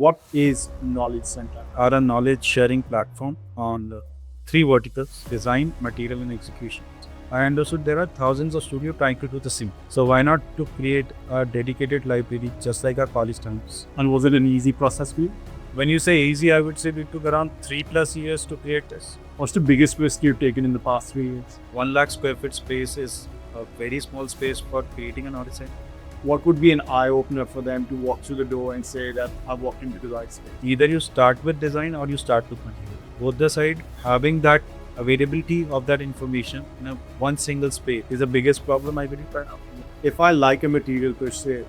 What is Knowledge Center? Are a knowledge sharing platform on three verticals: design, material, and execution. I understood there are thousands of studios trying to do the same. So why not to create a dedicated library just like our college times? And was it an easy process for you? When you say easy, I would say it took around 3+ years to create this. What's the biggest risk you've taken in the past 3 years? 1 lakh square foot space is a very small space for creating a knowledge center. What would be an eye opener for them to walk through the door and say that I've walked into the right space? Either you start with design or you start with material. Both the side, having that availability of that information in a one single space is the biggest problem I believe right now. If I like a material per se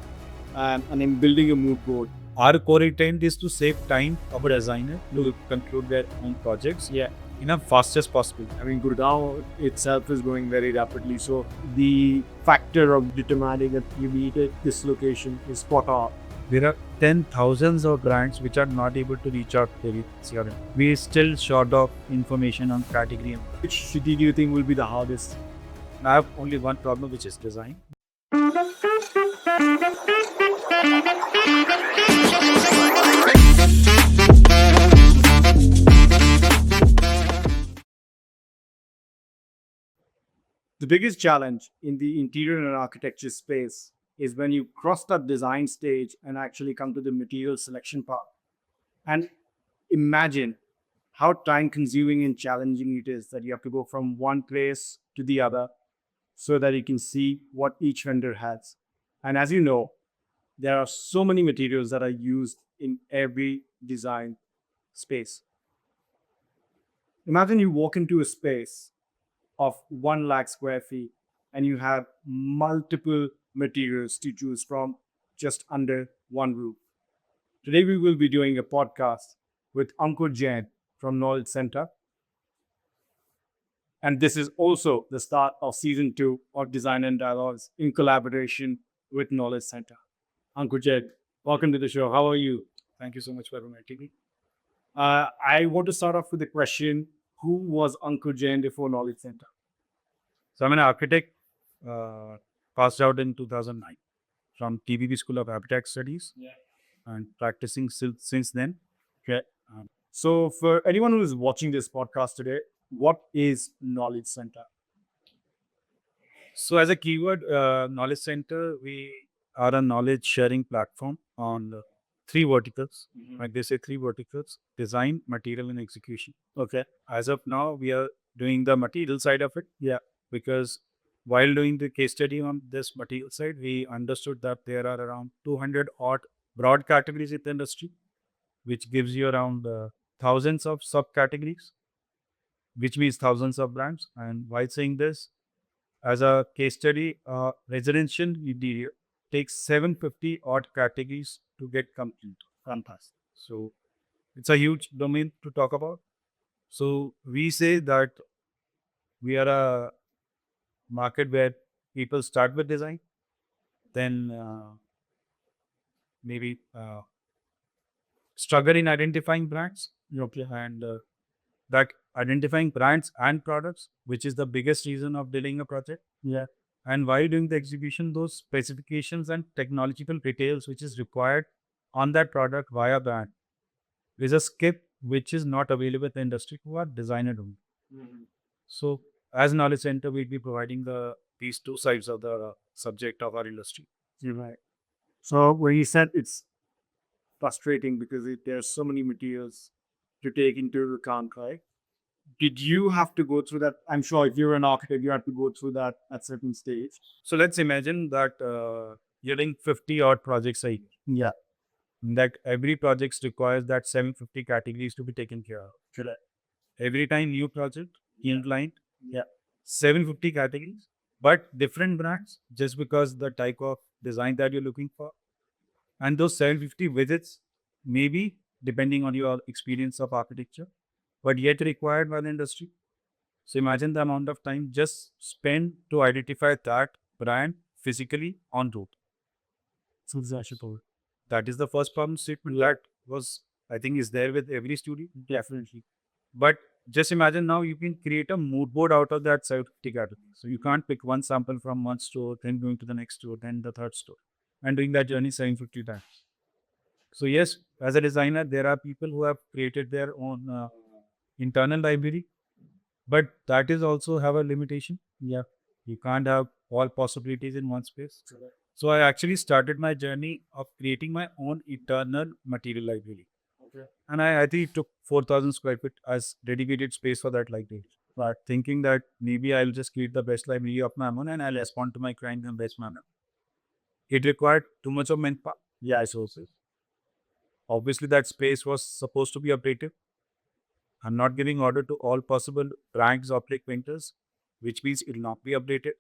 and I'm building a mood board, Our core intent is to save time of a designer to conclude their own projects in a fastest possible. I mean, Gurgaon itself is growing very rapidly. So the factor of determining that you need at this location is spot on. There are 10,000s of brands which are not able to reach out to the CRM. We are still short of information on category. Which city do you think will be the hardest? I have only one problem, which is design. The biggest challenge in the interior and architecture space is when you cross that design stage and actually come to the material selection part. And imagine how time consuming and challenging it is that you have to go from one place to the other so that you can see what each vendor has. And as you know, there are so many materials that are used in every design space. Imagine you walk into a space of 1 lakh square feet and you have multiple materials to choose from just under one roof. Today we will be doing a podcast with Ankur Jain from Knowledge Center. And this is also the start of season 2 of Design and Dialogues in collaboration with Knowledge Center. Ankur Jain, welcome to the show. How are you? Thank you so much for inviting me. I want to start off with the question: who was Ankur Jain before Knowledge Center? So I'm an architect, passed out in 2009 from TBB School of Habitat Studies and practicing since then. Okay. So, for anyone who is watching this podcast today, what is Knowledge Center? So as a keyword, Knowledge Center, we are a knowledge sharing platform on three verticals. Like they say, three verticals: design, material, and execution. Okay. As of now, we are doing the material side of it. Yeah. Because while doing the case study on this material side, we understood that there are around 200 odd broad categories in the industry, which gives you around thousands of subcategories, which means thousands of brands. And while saying this, as a case study, residential interior takes 750 odd categories to get complete. Fantastic. So it's a huge domain to talk about. So we say that we are a market where people start with design, then maybe struggle in identifying brands, Okay. and that identifying brands and products, which is the biggest reason of delaying a project. Yeah. And while doing the execution, those specifications and technological details which is required on that product via brand is a skip which is not available in the industry who are designer only. So as Knowledge Center, we'll be providing these two sides of the subject of our industry. You're right. So, where you said it's frustrating because there's so many materials to take into account, right? Did you have to go through that? I'm sure if you're an architect, you have to go through that at certain stage. So let's imagine that you're doing 50 odd projects a year. Yeah. That every project requires that 750 categories to be taken care of. Correct. Every time new project, new client, Yeah. 750 categories, but different brands just because the type of design that you're looking for. And those 750 visits, maybe depending on your experience of architecture, but yet required by the industry. So imagine the amount of time just spent to identify that brand physically on route. So exactly. That is the first problem statement that was, I think, is there with every studio. Definitely. But just imagine now you can create a mood board out of that 750 categories. So you can't pick one sample from one store, then going to the next store, then the third store, and doing that journey 750 times. So yes, as a designer, there are people who have created their own internal library, but that is also have a limitation. Yeah, you can't have all possibilities in one space. So I actually started my journey of creating my own internal material library. Okay. And I think it took 4,000 square feet as dedicated space for that library. But thinking that maybe I'll just create the best library of my own and I'll respond to my client in the best manner. It required too much of manpower, resources. Obviously, that space was supposed to be updated. I'm not giving order to all possible ranks or printers, which means it will not be updated.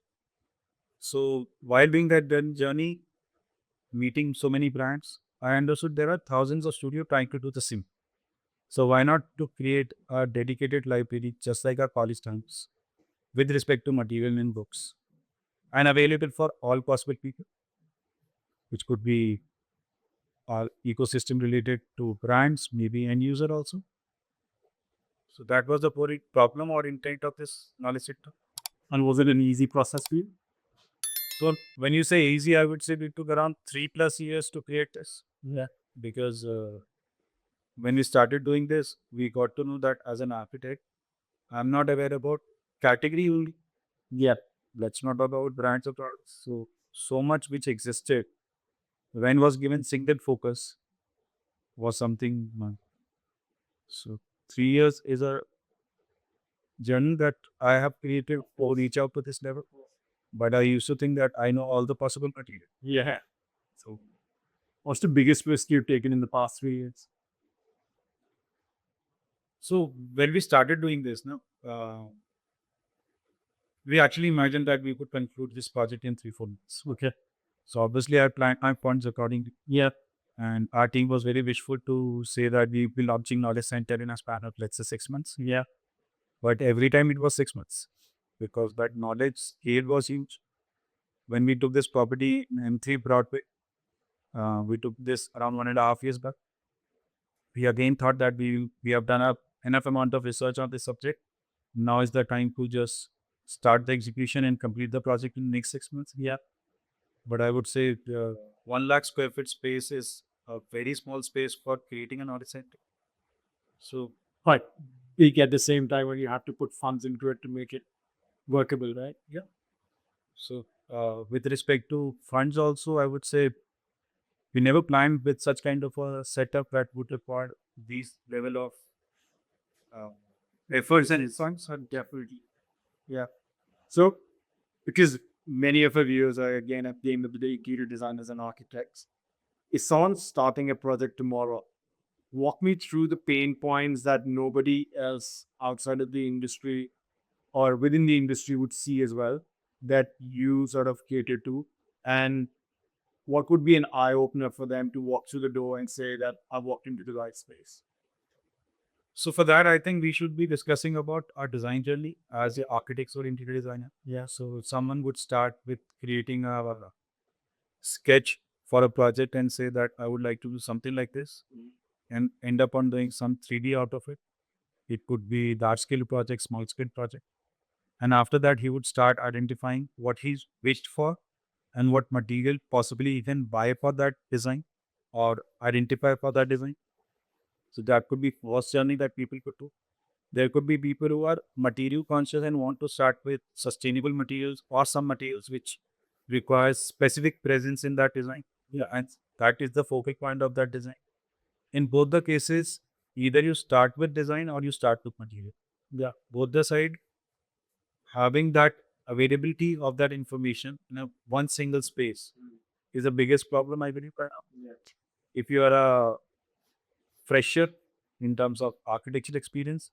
So while doing that journey, meeting so many brands, I understood there are thousands of studios trying to do the same. So why not to create a dedicated library just like our college times with respect to material and books and available for all possible people, which could be our ecosystem related to brands, maybe end user also. So that was the problem or intent of this knowledge sector. And was it an easy process for you? So when you say easy, I would say it took around 3+ years to create this. Yeah. Because when we started doing this, we got to know that as an architect, I'm not aware about category only. Yeah. Let's not talk about brands of products. So much which existed when was given single focus was something. So 3 years is a journey that I have created to reach out to this level. But I used to think that I know all the possible material. Yeah. So What's the biggest risk you've taken in the past 3 years? So when we started doing this, no, we actually imagined that we could conclude this project in 3-4 months. Okay. So obviously, I planned my funds accordingly, Yeah. and our team was very wishful to say that we will be launching knowledge center in a span of let's say 6 months. Yeah. But every time it was 6 months because that knowledge scale was huge. When we took this property in M3 Broadway, we took this around 1.5 years back. We again thought that we have done enough amount of research on this subject. Now is the time to just start the execution and complete the project in the next 6 months. Yeah. But I would say 1 lakh square feet space is a very small space for creating an knowledge center. So But peak at the same time when you have to put funds into it to make it workable, right? yeah. So with respect to funds, also I would say we never planned with such kind of a setup that would require these level of uh, efforts and funds. And Definitely. Yeah. So, because many of our viewers are again at the end of the day interior designers and architects, if someone's starting a project tomorrow, walk me through the pain points that nobody else outside of the industry or within the industry would see as well that you sort of cater to, and what would be an eye opener for them to walk through the door and say that I've walked into the right space. so for that, I think we should be discussing about our design journey as an architect or interior designer. Yeah. So someone would start with creating a sketch for a project and say that I would like to do something like this and end up on doing some 3D out of it. It could be large scale project, small scale project. And after that, he would start identifying what he's wished for and what material possibly he can buy for that design or identify for that design. So that could be first journey that people could do. There could be people who are material conscious and want to start with sustainable materials or some materials which requires specific presence in that design. Yeah, and that is the focal point of that design. In both the cases, either you start with design or you start with material. Yeah, both the side having that availability of that information in a one single space is the biggest problem I believe right now. Yeah. If you are a fresher in terms of architecture experience,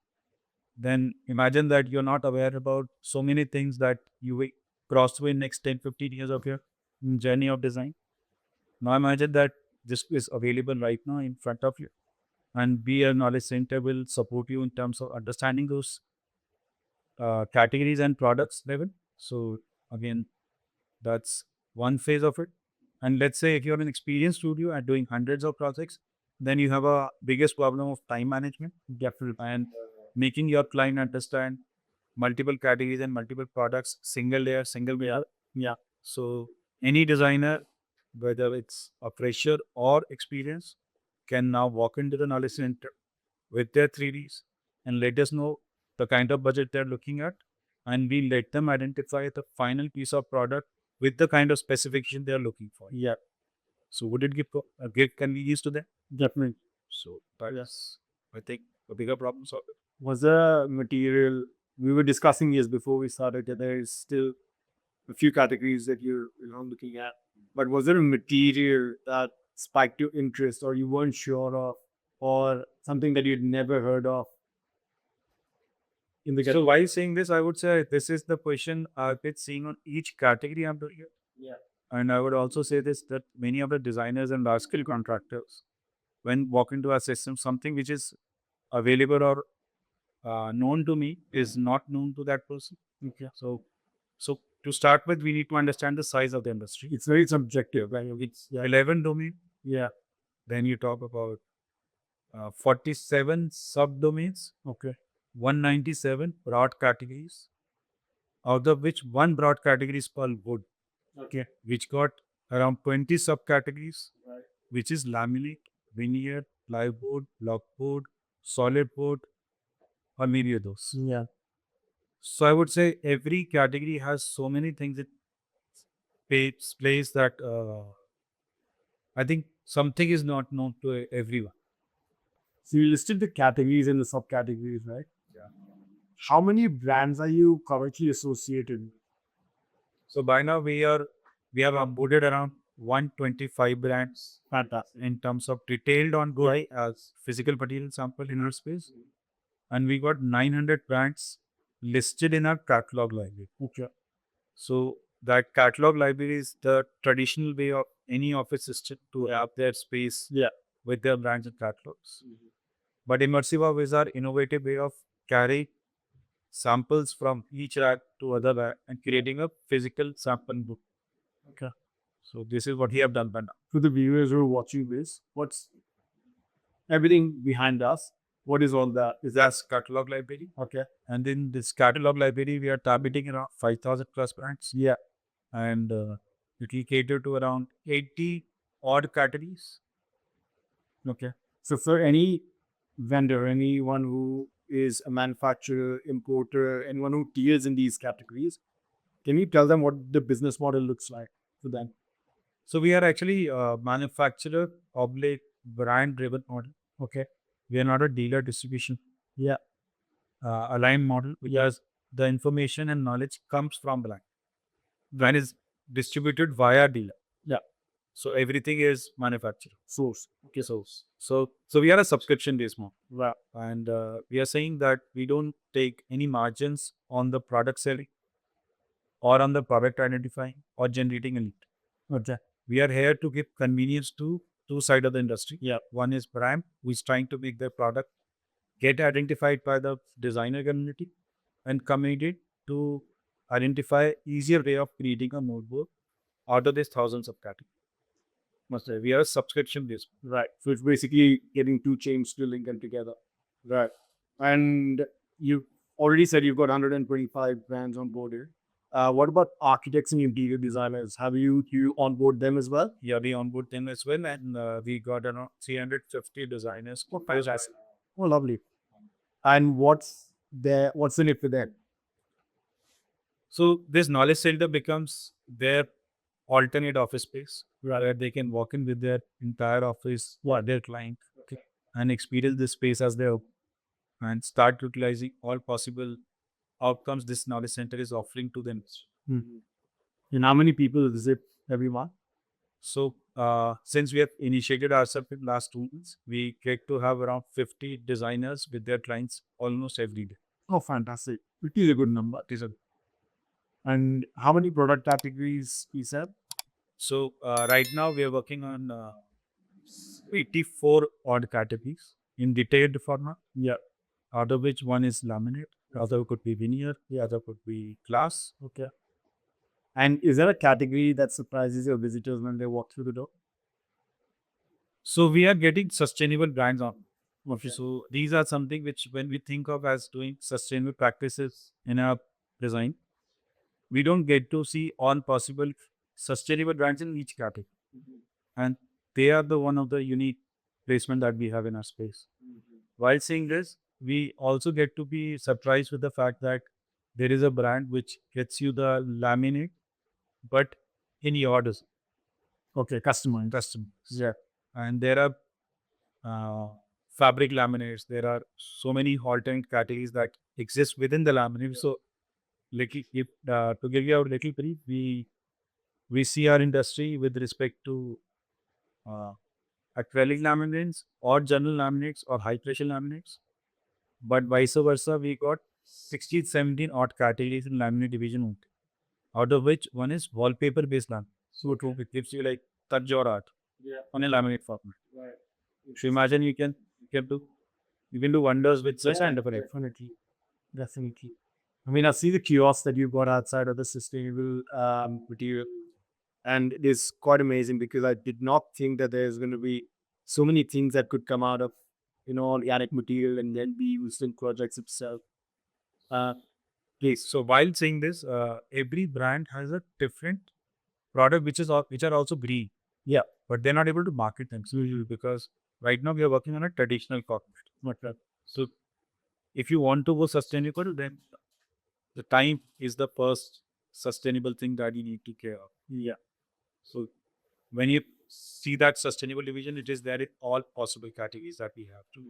then imagine that you're not aware about so many things that you will cross through in next 10, 15 years of your journey of design. Now imagine that this is available right now in front of you, and be a knowledge center will support you in terms of understanding those categories and products level. So again, that's one phase of it. And let's say if you're an experienced studio and doing hundreds of projects, then you have a biggest problem of time management. Definitely. And making your client understand multiple categories and multiple products, single layer, single layer. Yeah. So any designer, whether it's a fresher or experienced, can now walk into the knowledge center with their 3Ds and let us know the kind of budget they're looking at, and we let them identify the final piece of product with the kind of specification they're looking for. Yeah, So would it give convenience to them? definitely. So that's, I think, a bigger problem solver. Was there a material we were discussing years before we started that there is still a few categories that you're looking at, but was there a material that spiked your interest or you weren't sure of, or something that you'd never heard of in the So while saying this, I would say this is the question I've been seeing on each category I'm doing it. Yeah. And I would also say this, that many of the designers and large scale contractors, when walk into our system, something which is available or known to me is not known to that person. Okay. So to start with, we need to understand the size of the industry. It's very subjective. Right? It's 11 domain. Yeah. Then you talk about 47 subdomains, Okay. 197 broad categories, out of which one broad category is called wood, Okay. which got around 20 subcategories, Right. which is laminate, veneer, plywood, blockboard, solid board, or many of those. Yeah. So I would say every category has so many things it plays that I think something is not known to everyone. So you listed the categories and the subcategories, right? Yeah. How many brands are you currently associated with? So by now we have onboarded around 125 brands. Fantastic. In terms of detailed on good as physical material sample in our space, and we got 900 brands listed in our catalog library. Okay. So that catalog library is the traditional way of any office system to have their space with their brands and catalogs. But Immersive Hub is our innovative way of carrying samples from each rack to other rack and creating a physical sample book. Okay. So this is what we have done by now. For the viewers who are watching this, what's everything behind us? What is all that? Is that That's catalog library. okay? And in this catalog library, we are targeting around 5,000 plus brands. Yeah. And it will cater to around 80 odd categories. Okay. So for any vendor, anyone who is a manufacturer, importer, anyone who deals in these categories, can you tell them what the business model looks like for them? So we are actually a manufacturer oblique brand driven model. Okay. We are not a dealer distribution Yeah. aligned model because the information and knowledge comes from brand. Brand is distributed via dealer. Yeah. So everything is manufactured. Source. Okay, so we are a subscription based model. Wow. And we are saying that we don't take any margins on the product selling or on the product identifying or generating a lead. Okay. We are here to give convenience to two sides of the industry. Yeah. One is brand, who is trying to make their product get identified by the designer community and community to identify easier way of creating a notebook out of these thousands of categories. Must say we are a subscription based. Right. So it's basically getting two chains to link them together. Right. And you already said you've got 125 brands on board here. What about architects and interior designers? Have you onboard them as well? Yeah, we onboard them as well, and we got around 350 designers. Oh, lovely. And what's in it for them? So this knowledge center becomes their alternate office space where they can walk in with their entire office, their client, and experience this space as their own and start utilizing all possible outcomes this knowledge center is offering to them. And how many people visit every month? So since we have initiated ourselves in last 2 months, we get to have around 50 designers with their clients almost every day. Oh, fantastic. It is a good number. It is a And how many product categories you said? So right now we are working on 84 odd categories in detailed format. Yeah. Out of which one is laminate, the other could be veneer, the other could be glass. Okay. And is there a category that surprises your visitors when they walk through the door? So we are getting sustainable brands on. Okay. So these are something which when we think of as doing sustainable practices in our design, we don't get to see all possible sustainable brands in each category. And they are the one of the unique placement that we have in our space. While seeing this, we also get to be surprised with the fact that there is a brand which gets you the laminate, but in your design. Okay, customer. Custom. Yeah. And there are fabric laminates. There are so many alternate categories that exist within the laminate. So, little if, to give you a little brief, we see our industry with respect to uh, acrylic laminates or general laminates or high pressure laminates. But vice versa, we got 16, 17 odd categories in laminate division only, out of which one is wallpaper based laminate. So it gives you like touch your art on a laminate format. So imagine you can do wonders with such kind of a Definitely. Definitely. I mean, I see the kiosk that you've got outside of the sustainable material, and it is quite amazing because I did not think that there's going to be so many things that could come out of, organic material and then be used in projects itself. Please. So while saying this, every brand has a different product which are also green. Yeah. But they're not able to market themselves because right now we are working on a traditional corporate. So if you want to go sustainable, then the time is the first sustainable thing that you need to care of. Yeah. So when you see that sustainable division, it is there in all possible categories that we have to.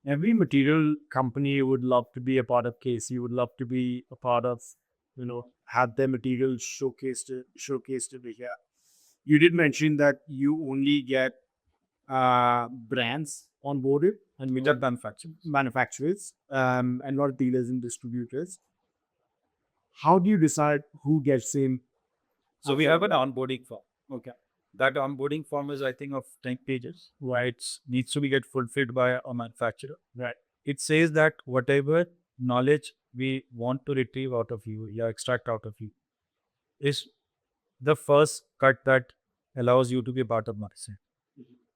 Every material company would love to be a part of KC, would love to be a part of, have their materials showcased over here. You did mention that you only get brands onboarded and Which are manufacturers and not dealers and distributors. How do you decide who gets in? So we have an onboarding form. Okay. That onboarding form is, I think, of 10 pages. Right. It needs to be get fulfilled by a manufacturer. Right. It says that whatever knowledge we want to retrieve out of you, extract out of you, is the first cut that allows you to be a part of Marcel.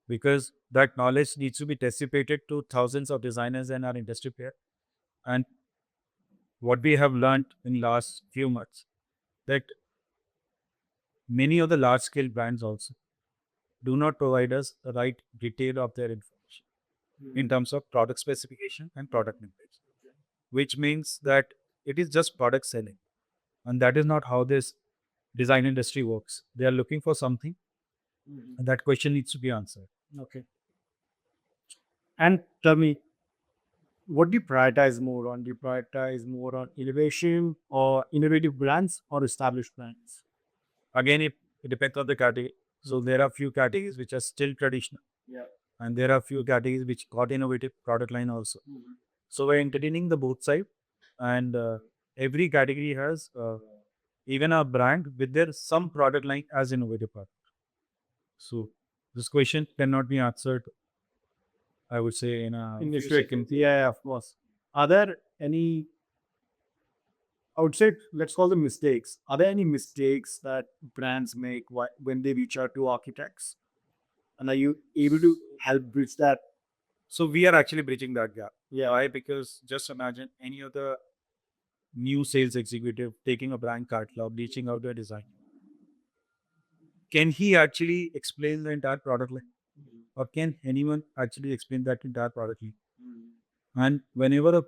Because that knowledge needs to be dissipated to thousands of designers and our industry peer. And what we have learned in last few months, that many of the large scale brands also do not provide us the right detail of their information in terms of product specification and product numbers, which means that it is just product selling. And that is not how this design industry works. They are looking for something, and that question needs to be answered. Okay. And tell me, what do you prioritize more on? Do you prioritize more on innovation or innovative brands or established brands? Again, it depends on the category. So there are few categories which are still traditional. Yeah. And there are few categories which got innovative product line also. So we're entertaining the both side, and every category has even a brand with their some product line as innovative product. So this question cannot be answered, I would say, in a In this few seconds. Yeah, of course. Are there any, I would say, let's call them mistakes. Are there any mistakes that brands make when they reach out to architects? And are you able to help bridge that? So we are actually bridging that gap. Yeah. Why? Because just imagine any other new sales executive taking a brand catalog, reaching out to a designer. Can he actually explain the entire product line? Or can anyone actually explain that entire product line? And whenever a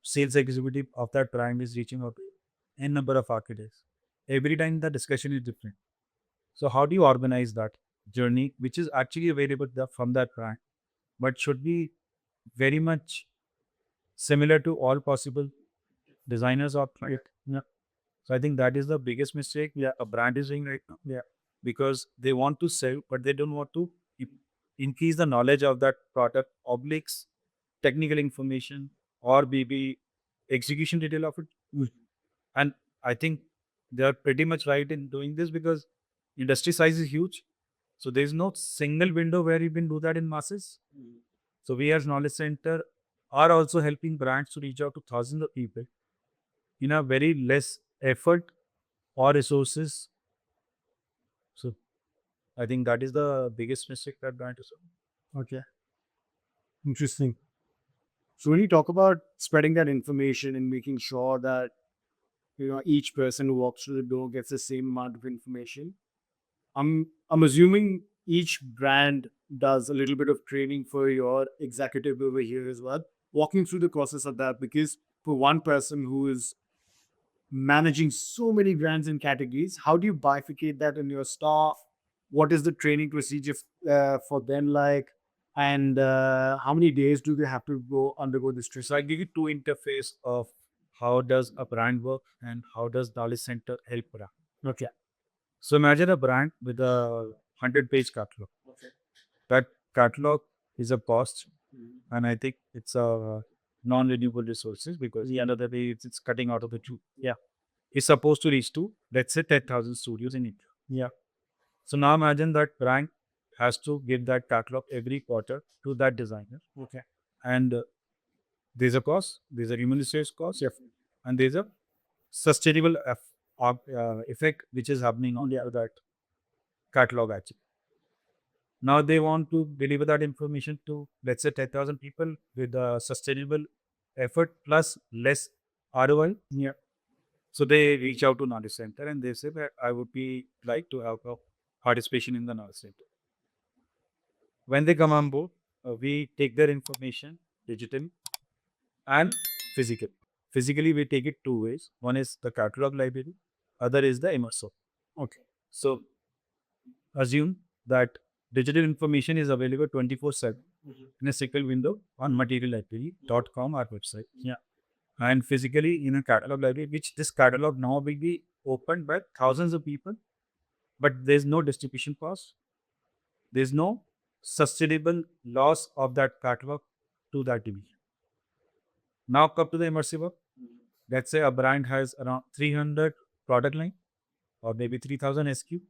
sales executive of that brand is reaching out to n number of architects, every time the discussion is different. So how do you organize that journey, which is actually available from that brand, but should be very much similar to all possible designers or client? Yeah. So I think that is the biggest mistake a brand is doing right now. Yeah. Because they want to sell, but they don't want to increase the knowledge of that product, obliques, technical information, or maybe execution detail of it. And I think they are pretty much right in doing this because industry size is huge. So there is no single window where you can do that in masses. So we as Knowledge Center are also helping brands to reach out to thousands of people in a very less effort or resources. So I think that is the biggest mistake that brand is doing. Okay. Interesting. So when you talk about spreading that information and making sure that each person who walks through the door gets the same amount of information, I'm assuming each brand does a little bit of training for your executive over here as well, walking through the process of that. Because for one person who is managing so many brands and categories, how do you bifurcate that in your staff? What is the training procedure for them like? And how many days do they have to go undergo this training? So I give you two interface of how does a brand work and how does knowledge center help brand. Okay. So imagine a brand with a 100-page catalog. Okay. That catalog is a cost, and I think it's a non-renewable resources because the end of the day it's cutting out of the truth. Yeah. It's supposed to reach to, let's say, 10,000 studios in India. Yeah. So now imagine that brand has to give that catalog every quarter to that designer, Okay. and there's a cost, there's a human resource cost, Yep. and there's a sustainable effect which is happening on that catalog actually. Now they want to deliver that information to, let's say, 10,000 people with a sustainable effort plus less ROI. Yeah. So they reach out to knowledge center and they say that I would be like to have a participation in the knowledge center. When they come on board, we take their information digitally and physically. Physically, we take it two ways. One is the catalog library, other is the immersive. Okay. So assume that digital information is available 24/7 in a single window on materiallibrary.com, our website. Yeah. And physically in a catalog library, which this catalog now will be opened by thousands of people, but there's no distribution cost. There's no sustainable loss of that catalog to that division. Now come to the immersive work. Let's say a brand has around 300 product line or maybe 3000 SQ.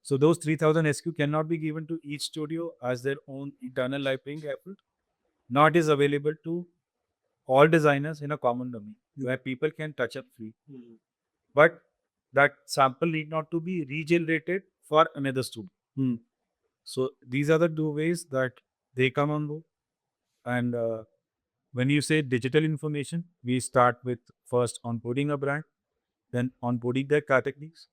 So those 3000 SQ cannot be given to each studio as their own internal library effort. Now it is available to all designers in a common domain where people can touch up free. But that sample need not to be regenerated for another studio. So these are the two ways that they come on board. And when you say digital information, we start with first onboarding a brand, then onboarding their categories,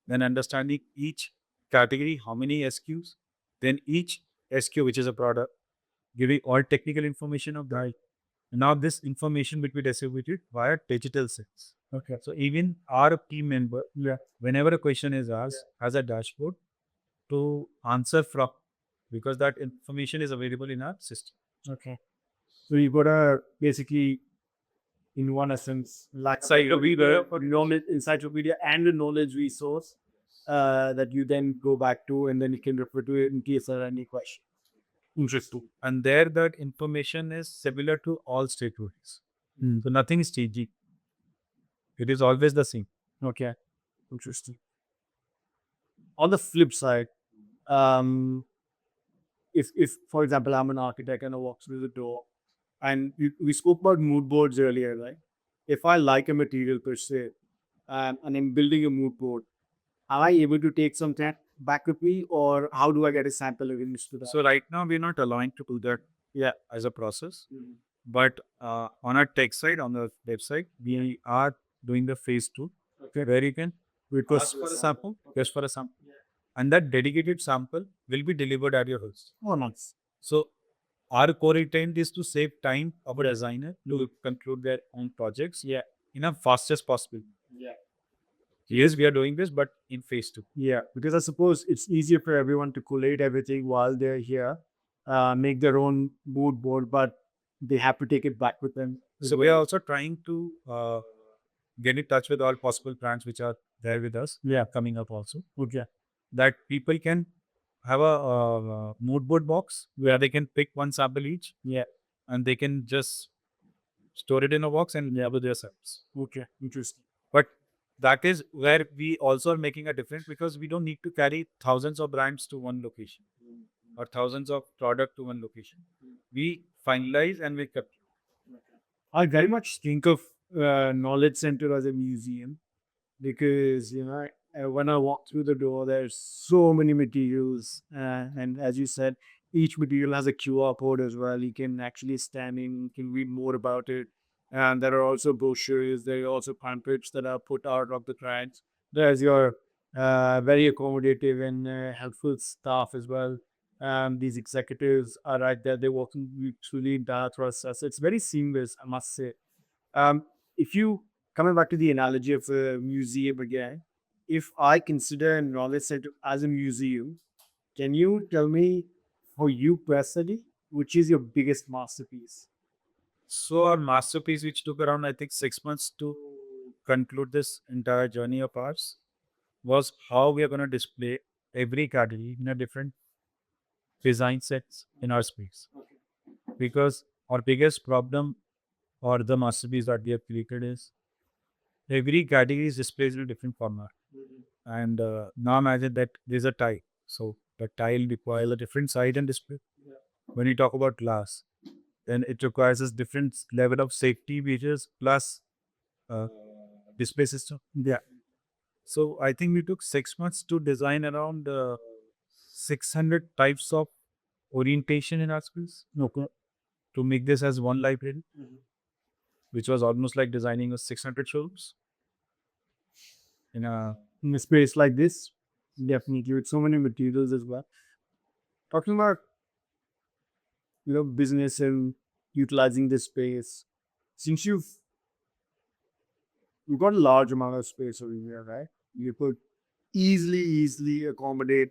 then understanding each category, how many SQs, then each SQ, which is a product, giving all technical information of that. Now this information will be distributed via digital sets. Okay. So even our team member, whenever a question is asked, has a dashboard to answer from, because that information is available in our system. Okay. So you've got to basically, in one essence, like encyclopedia and a knowledge resource that you then go back to, and then you can refer to it in case there are any questions. Interesting. And there, that information is similar to all stakeholders. So nothing is changing. It is always the same. Okay. Interesting. On the flip side, if for example I'm an architect and I walk through the door, and we spoke about mood boards earlier, right? If I like a material per se, and I'm building a mood board, am I able to take some time back with me, or how do I get a sample against to that? So right now we're not allowing to do that as a process. But on our tech side, on the website, we are doing the phase 2, where you can request for a sample, and that dedicated sample will be delivered at your house. Oh, nice. So our core intent is to save time of a designer to conclude their own projects in a fastest possible. Yes, we are doing this, but in phase 2. Yeah, because I suppose it's easier for everyone to collate everything while they're here, make their own mood board, but they have to take it back with them. So we are also trying to get in touch with all possible brands which are there with us. Coming up also. Okay. That people can have a mood board box where they can pick one sample each. And they can just store it in a box and with their samples. Okay. Interesting. But that is where we also are making a difference, because we don't need to carry thousands of brands to one location or thousands of product to one location. We finalize and we capture. I very much think of Knowledge Center as a museum, because when I walk through the door, there's so many materials, and as you said, each material has a QR code as well. You can actually stand in, you can read more about it, and there are also brochures. There are also pamphlets that are put out of the clients. There's your very accommodative and helpful staff as well. These executives are right there; they're working you through the entire process. It's very seamless, I must say. If you coming back to the analogy of a museum again, if I consider a knowledge center as a museum, can you tell me, for you personally, which is your biggest masterpiece? So our masterpiece, which took around I think 6 months to conclude this entire journey of ours, was how we are going to display every category in a different design sets in our space. Because our biggest problem or the masterpiece that we have created is every category is displayed in a different format. And now imagine that there's a tile. So the tile requires a different size and display. When you talk about glass, then it requires a different level of safety features plus uh, display system. Yeah. So I think we took 6 months to design around 600 types of orientation in our space Okay. to make this as one library, which was almost like designing a 600 showrooms in a. In a space like this, definitely with so many materials as well. Talking about business and utilizing this space, since you've got a large amount of space over here, right? You could easily accommodate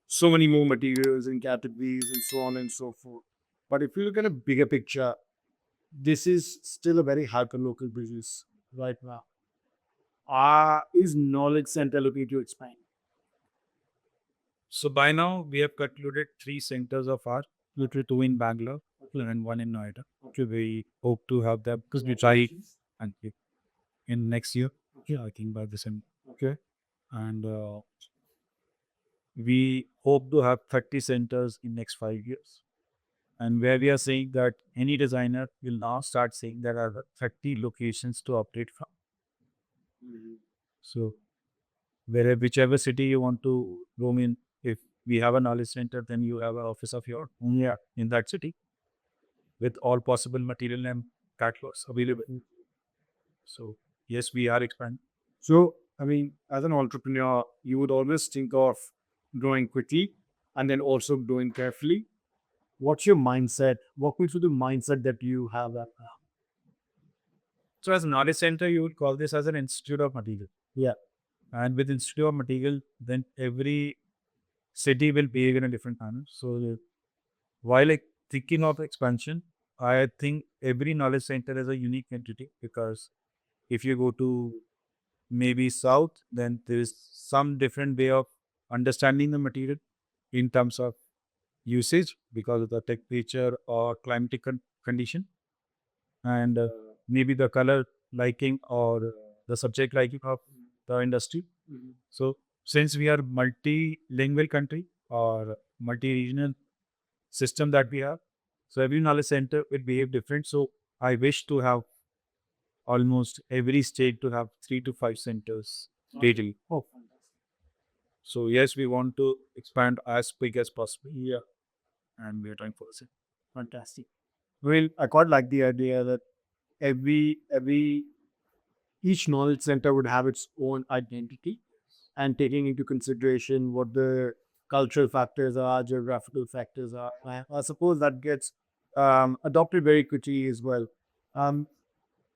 so many more materials and categories and so on and so forth. But if you look at a bigger picture, this is still a very hyper local business right now. Is knowledge center looking to expand? So by now we have concluded 3 centers of art, literally 2 in Bangalore and 1 in Noida. Okay, we hope to have them because we try and in next year. Yeah, I think by December. Okay. And we hope to have 30 centers in next 5 years. And where we are saying that any designer will now start saying there are 30 locations to operate from. So whichever city you want to roam in, if we have a knowledge center, then you have an office of your own in that city with all possible material and catalogs available. So yes, we are expanding. So, I mean, as an entrepreneur, you would always think of growing quickly and then also growing carefully. What's your mindset? Walk me through the mindset that you have right now. So as a knowledge center, you would call this as an institute of material. Yeah. And with institute of material, then every city will behave in a different manner. So while like thinking of expansion, I think every knowledge center is a unique entity because if you go to maybe south, then there is some different way of understanding the material in terms of usage because of the temperature or climatic condition, and maybe the color liking or the subject liking of the industry. So since we are multilingual country or multi-regional system that we have, so every knowledge center will behave different. So I wish to have almost every state to have 3 to 5 centers daily. Oh, So yes, we want to expand as quick as possible. Yeah, and we are trying for it. fantastic. Well, I quite like the idea that every each knowledge center would have its own identity and taking into consideration what the cultural factors are, geographical factors are. I suppose that gets adopted very quickly as well. Um,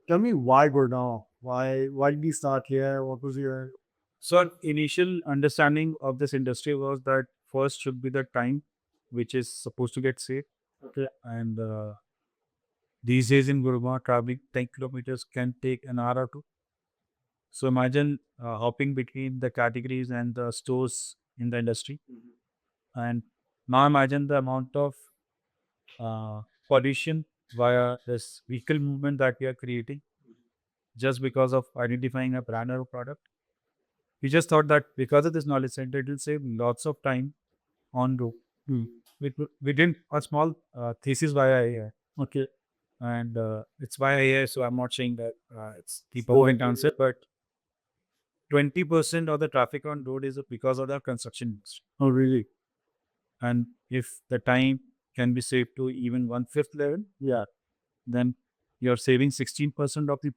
Tell me why Gurgaon? Why did you start here? What was your So our initial understanding of this industry was that first should be the time which is supposed to get saved. okay? And these days in Gurgaon, traveling 10 kilometers can take an hour or two. So imagine hopping between the categories and the stores in the industry. And now imagine the amount of uh, pollution via this vehicle movement that we are creating just because of identifying a brand or a product. We just thought that because of this knowledge center, it will save lots of time on road. We did a small thesis via AI. Okay. And it's via AI, so I'm not saying that it's the perfect answer, but 20% of the traffic on road is because of the construction industry. Oh, really? And if the time can be saved to even 1/5 level, Yeah. then you're saving 16% of the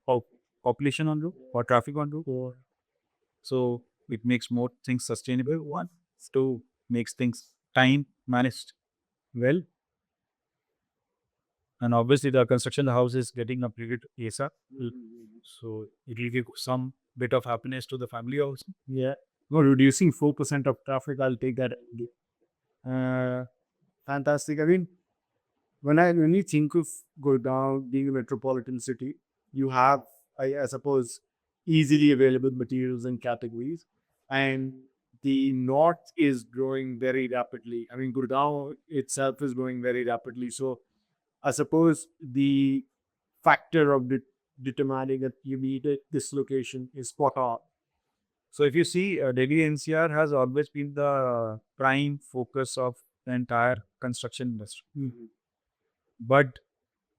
population on road or traffic on road. Or So It makes more things sustainable. One, two, makes things time managed well. And obviously, the construction of the house is getting upgraded ASAP. So it will give some bit of happiness to the family also. Yeah. No, reducing 4% of traffic, I'll take that. Uh, Fantastic. I mean, when you think of Gurgaon being a metropolitan city, you have, I suppose, easily available materials and categories, and the north is growing very rapidly. I mean, Gurgaon itself is growing very rapidly. So I suppose the factor of determining that you need this location is spot on. So if you see, Delhi NCR has always been the prime focus of the entire construction industry. Mhm. But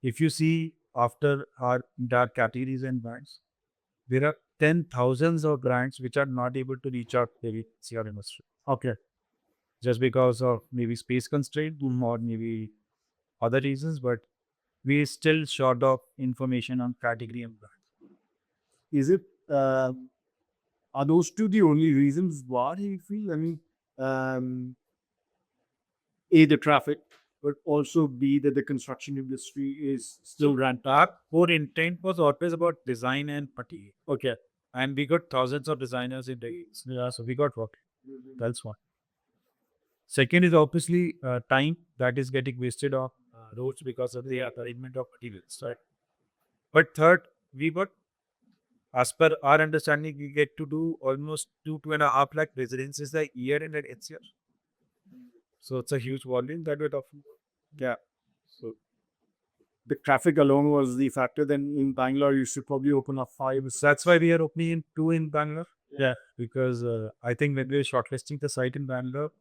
if you see after our entire categories and brands, there are 10,000s of brands which are not able to reach out to the NCR industry Okay. just because of maybe space constraint or maybe other reasons. But we still short of information on category and brand. Is it? Are those two the only reasons why you feel? I mean, um, A, the traffic, but also B, that the construction industry is still ramped up. Our core intent was always about design and material. Okay. And we got thousands of designers in the yeah, so we got work. That's one. Second is obviously time that is getting wasted on roads because of the arrangement of materials. Right. But third, we got, as per our understanding, we get to do almost 2.5 lakh residences a year in an NCR. So it's a huge volume that we're talking about. Yeah. So The traffic alone was the factor. Then in Bangalore, you should probably open up five. that's why we are opening in two in Bangalore. Yeah. Because I think when we were shortlisting the site in Bangalore,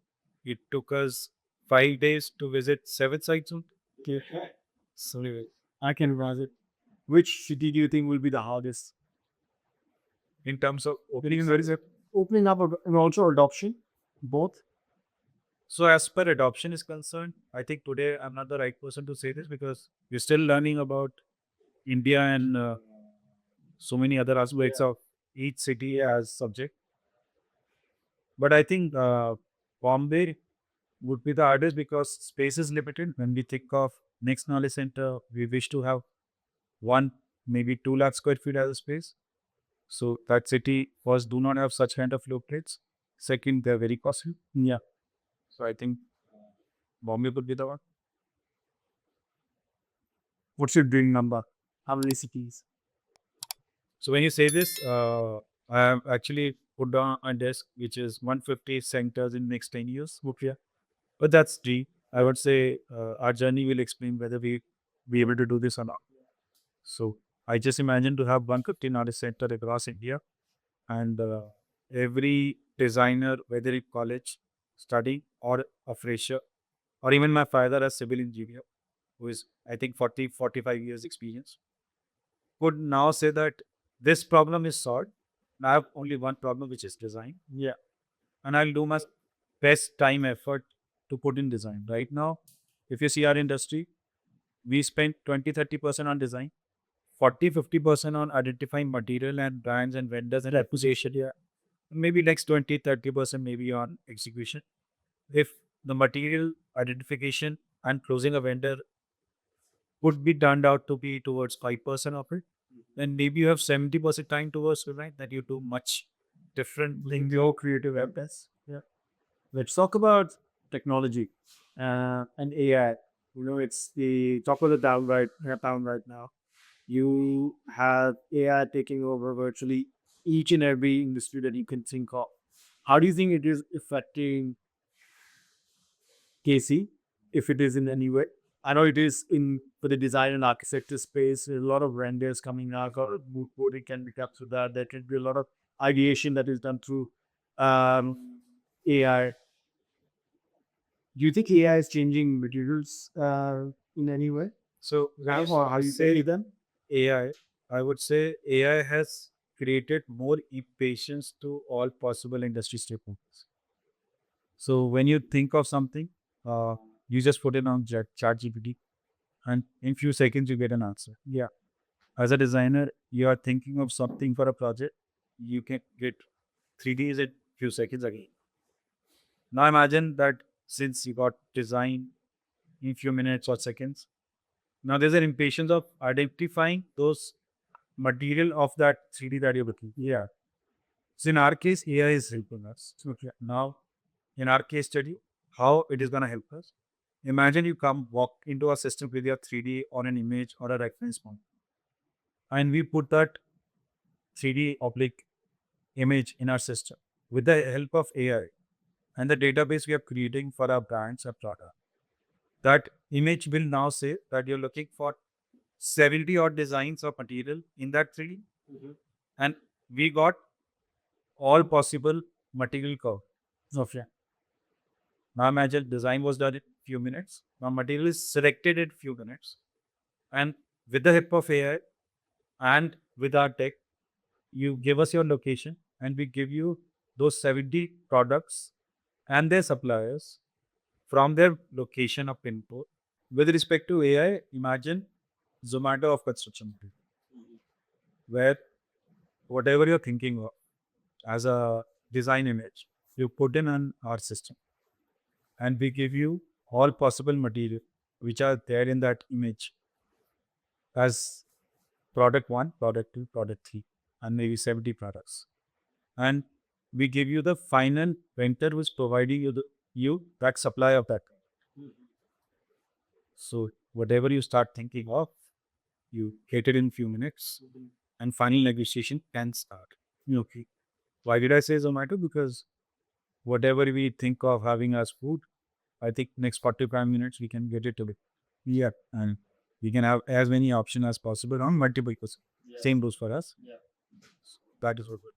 it took us 5 days to visit 7 sites. Okay. So anyway, I can imagine. Which city do you think will be the hardest? in terms of Opening openings, and opening up and also adoption, both. so as per adoption is concerned, I think today I'm not the right person to say this because we're still learning about India and so many other aspects of each city as subject. But I think Bombay would be the hardest because space is limited. When we think of next knowledge center, we wish to have one, maybe 2 lakh square feet as a space. So that city first do not have such kind of floor plates. Second, they're very costly. Yeah. So I think Bombay would be the one. What's your dream number? How many cities? So when you say this, I have actually put down a desk which is 150 centers in next 10 years. Okay. But that's D. I would say our journey will explain whether we be able to do this or not. So I just imagine to have 150 artist center across India, and every designer, whether in college, study or a fresher, or even my father as civil engineer, who is I think 40, 45 years experience, could now say that this problem is solved. I have only one problem, which is design. Yeah. And I'll do my best time effort to put in design. Right now, if you see our industry, we spend 20-30% on design, 40-50% on identifying material and brands and vendors and reputation. Yeah. Maybe next 20-30% maybe on execution. If the material identification and closing a vendor would be turned out to be towards 5% of it, then maybe you have 70% time towards design that you do much different In your creative efforts. Yeah. Let's talk about technology and AI. You know, it's the top of the town right now. You have AI taking over virtually each and every industry that you can think of. How do you think it is affecting KC, if it is in any way? I know it is in for the design and architecture space. There's a lot of renders coming out. A lot of mood boarding can be captured that. There can be a lot of ideation that is done through AI. Do you think AI is changing materials in any way? So when you Or how you say see them? I would say AI has created more impatience to all possible industry stakeholders. So when you think of something, you just put it on ChatGPT, and in few seconds you get an answer. Yeah. As a designer, you are thinking of something for a project, you can get 3D is in few seconds again. Now imagine that since you got design in few minutes or seconds, now there's an impatience of identifying those material of that 3D that you're looking. Yeah. So in our case, AI is helping us. Okay. Now, in our case study, how it is going to help us. Imagine you come walk into a system with your 3D or an image or a reference point, and we put that 3D oblique image in our system with the help of AI and the database we are creating for our brands or product. That image will now say that you're looking for 70 odd designs of material in that 3D. And we got all possible material curve. Okay. Now imagine design was done in few minutes. Now material is selected in few minutes. And with the help of AI and with our tech, you give us your location and we give you those 70 products and their suppliers from their location of input. With respect to AI, imagine Zomato of construction, where whatever you're thinking of as a design image, you put in on our system and we give you all possible material which are there in that image as product 1, product 2, product 3, and maybe 70 products. And we give you the final vendor who is providing you that supply of that. So whatever you start thinking of, you get it in few minutes and final negotiation can start. Okay. Why did I say Zomato? Because whatever we think of having as food, I think next 45 minutes we can get it to it. Yeah. And we can have as many options as possible on multiple customers. Same goes for us. That is what we're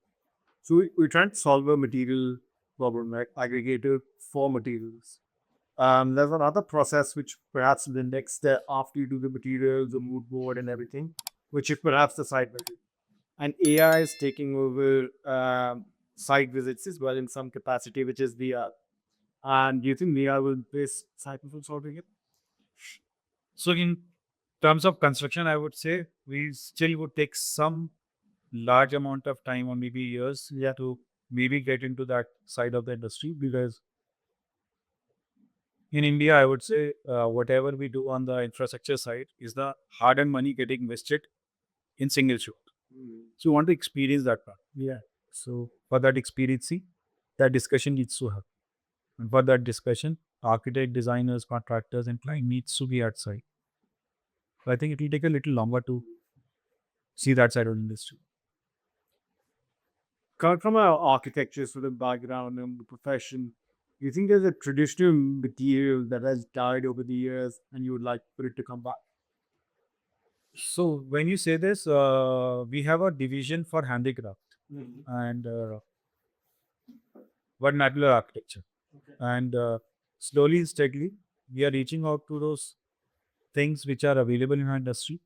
So we're trying to solve a material problem, right? Aggregator for materials. There's another process which perhaps the next step after you do the materials, the mood board, and everything, which is perhaps the site visit. And AI is taking over site visits as well in some capacity, which is VR. And do you think VR will be site for solving it? So in terms of construction, I would say we still would take some large amount of time or maybe years to maybe get into that side of the industry, because in India, I would say whatever we do on the infrastructure side is the hard-earned money getting invested in single shot. So you want to experience that part. Yeah. So for that experience, that discussion needs to happen. And for that discussion, architect, designers, contractors, and client needs to be at site. So I think it will take a little longer to see that side of the industry. Coming from our architecture sort of background and the profession, do you think there's a traditional material that has died over the years and you would like for it to come back? So when you say this, we have a division for handicraft and vernacular architecture. And slowly and steadily, we are reaching out to those things which are available in our industry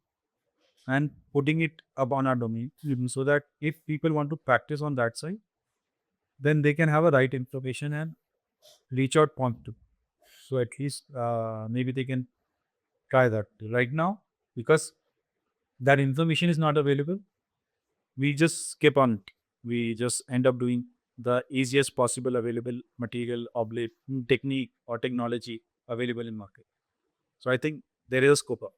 and putting it up on our domain, so that if people want to practice on that side, then they can have a right information and reach out point to. So at least maybe they can try that right now, because that information is not available. We just skip on it. We just end up doing the easiest possible available material, oblique technique or technology available in market. So I think there is a scope up.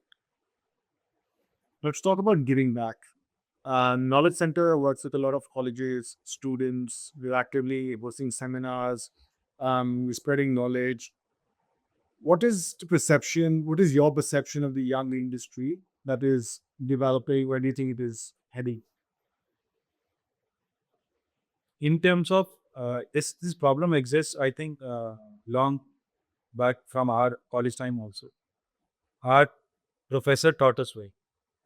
Let's talk about giving back. Knowledge Center works with a lot of colleges, students. We're actively hosting seminars, we're spreading knowledge. What is the perception? What is your perception of the young industry that is developing? Where do you think it is heading? In terms of this problem exists, I think long back from our college time also. Our professor taught us way.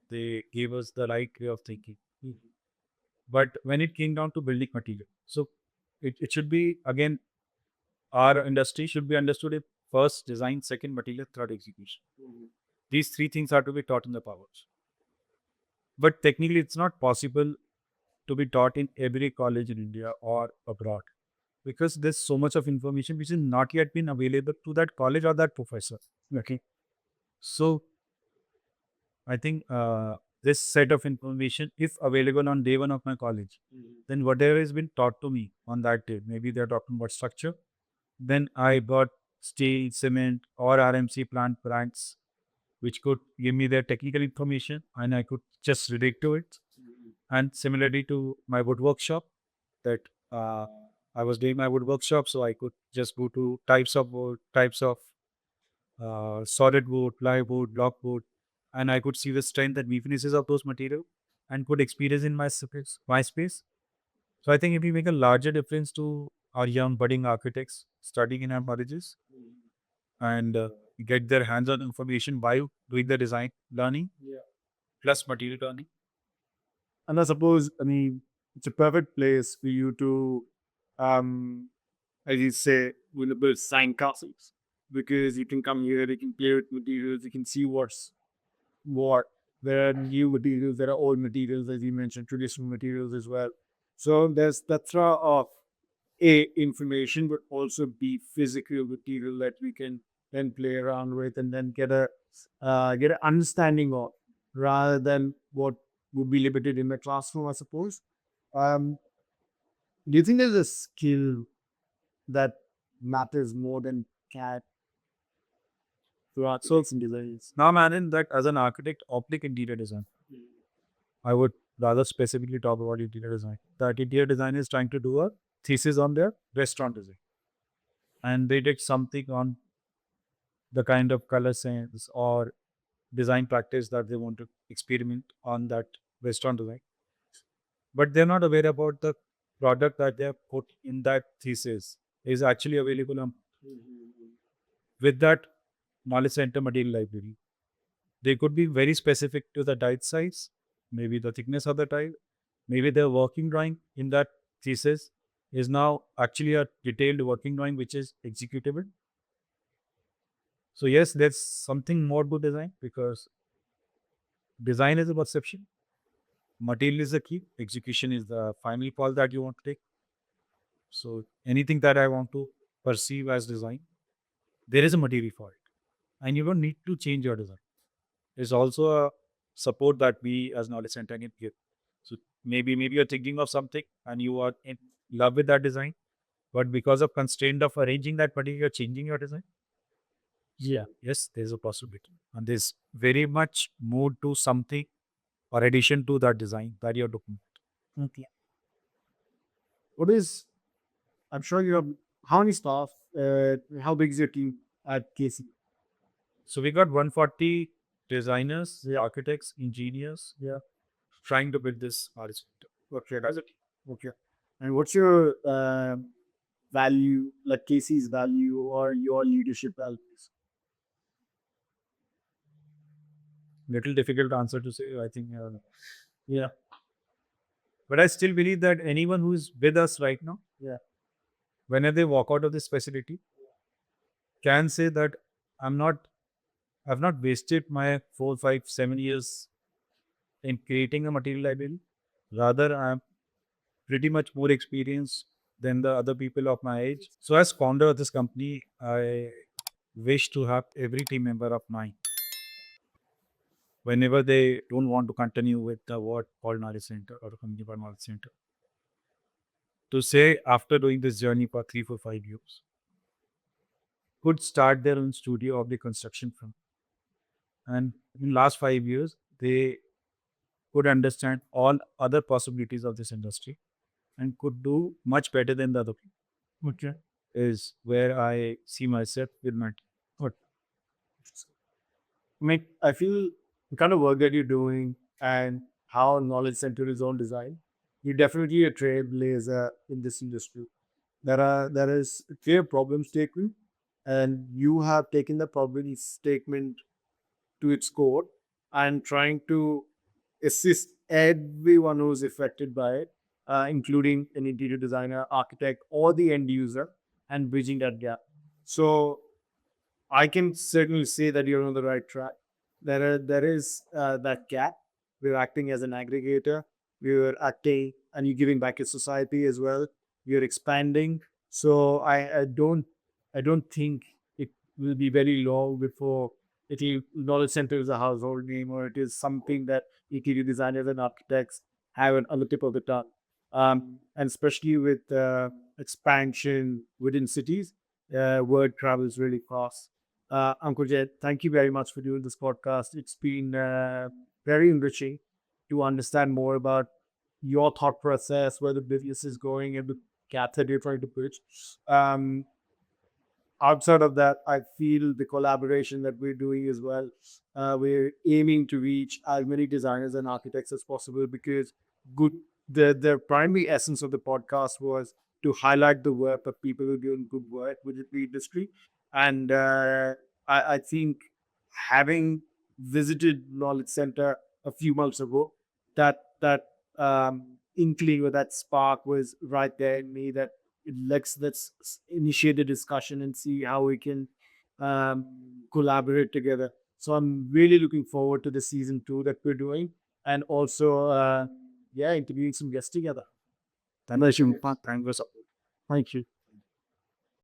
They gave us the right way of thinking. But when it came down to building material, so it should be again, our industry should be understood in first design, second material, third execution. These three things are to be taught in the powers. But technically, it's not possible to be taught in every college in India or abroad, because there's so much of information which is not yet been available to that college or that professor. Okay. So I think this set of information if available on day one of my college. Then whatever has been taught to me on that day, maybe they're talking about structure. Then I got steel, cement, or RMC plant plants, which could give me their technical information and I could just relate to it. And similarly to my wood workshop, that uh, I was doing my wood workshop, so I could just go to types of wood, types of solid wood, plywood, block wood, and I could see the strength and weaknesses of those material and could experience in my space. So I think if we make a larger difference to our young budding architects studying in our colleges and get their hands-on information while doing the design learning plus material learning. And I suppose, I mean, it's a perfect place for you to, um, as you say, build sand castles, because you can come here, you can play with materials, you can see what there are new materials, there are old materials, as you mentioned, traditional materials as well. So there's the threat of a information, but also b physical material that we can then play around with and then get an understanding of, rather than what would be limited in the classroom, I suppose. Um, do you think there's a skill that matters more than CAD throughout So and designs? now imagine that as an architect, optic interior design, I would rather specifically talk about interior design. That interior design is trying to do a thesis on their restaurant design. And they did something on the kind of color sense or design practice that they want to experiment on that restaurant design. But they're not aware about the product that they have put in that thesis is actually available with that knowledge center material library. They could be very specific to the tile size, maybe the thickness of the tile, maybe their working drawing in that thesis is now actually a detailed working drawing which is executable. So yes, there's something more to design because design is a perception, material is the key, execution is the final call that you want to take. So anything that I want to perceive as design, there is a material for it, and you don't need to change your design. There's also a support that we as knowledge center can give. So maybe you're thinking of something and you are in love with that design, but because of constraint of arranging that material, you're changing your design. Yeah. Yes, there's a possibility, and there's very much more to something or addition to that design that you're looking. Okay. What is, I'm sure you have, how many staff, how big is your team at KC? So we got 140 designers, architects, engineers, trying to build this artist center. Okay, that's it. Okay. And what's your value, like Casey's value or your leadership values? Little difficult answer to say, I think. Yeah. But I still believe that anyone who is with us right now, Yeah. whenever they walk out of this facility, can say that I'm not, I've not wasted my 4, 5, 7 years in creating a material library. Rather, I'm pretty much more experienced than the other people of my age. So, as founder of this company, I wish to have every team member of mine, whenever they don't want to continue with the word called knowledge center or a company called knowledge center, to say after doing this journey for 3, 4, 5 years, could start their own studio of the construction firm. And in last 5 years, they could understand all other possibilities of this industry and could do much better than the other people. Okay. Is where I see myself with my team. Good. I mean, I feel the kind of work that you're doing and how knowledge center is on design, you're definitely a trailblazer in this industry. There is a clear problem statement, and you have taken the problem statement to its core and trying to assist everyone who's affected by it, including an interior designer, architect, or the end user, and bridging that gap. So I can certainly say that you're on the right track. There is that gap. We're acting as an aggregator. We're acting, and you're giving back to society as well. You're expanding. So I don't think it will be very long before knowledge center is a household name, or it is something that interior designers and architects have on the tip of the tongue. And especially with expansion within cities, word travels really fast. Ankur Jain, thank you very much for doing this podcast. It's been very enriching to understand more about your thought process, where the business is going, and the gap that you're trying to bridge. Um, Outside of that, I feel the collaboration that we're doing as well. We're aiming to reach as many designers and architects as possible, because good the primary essence of the podcast was to highlight the work of people who are doing good work within the industry. And I think, having visited Knowledge Center a few months ago, that inkling or that spark was right there in me, that let's initiate a discussion and see how we can collaborate together. So I'm really looking forward to the season 2 that we're doing, and also yeah, interviewing some guests together. Thank you. Thank you. Thank you.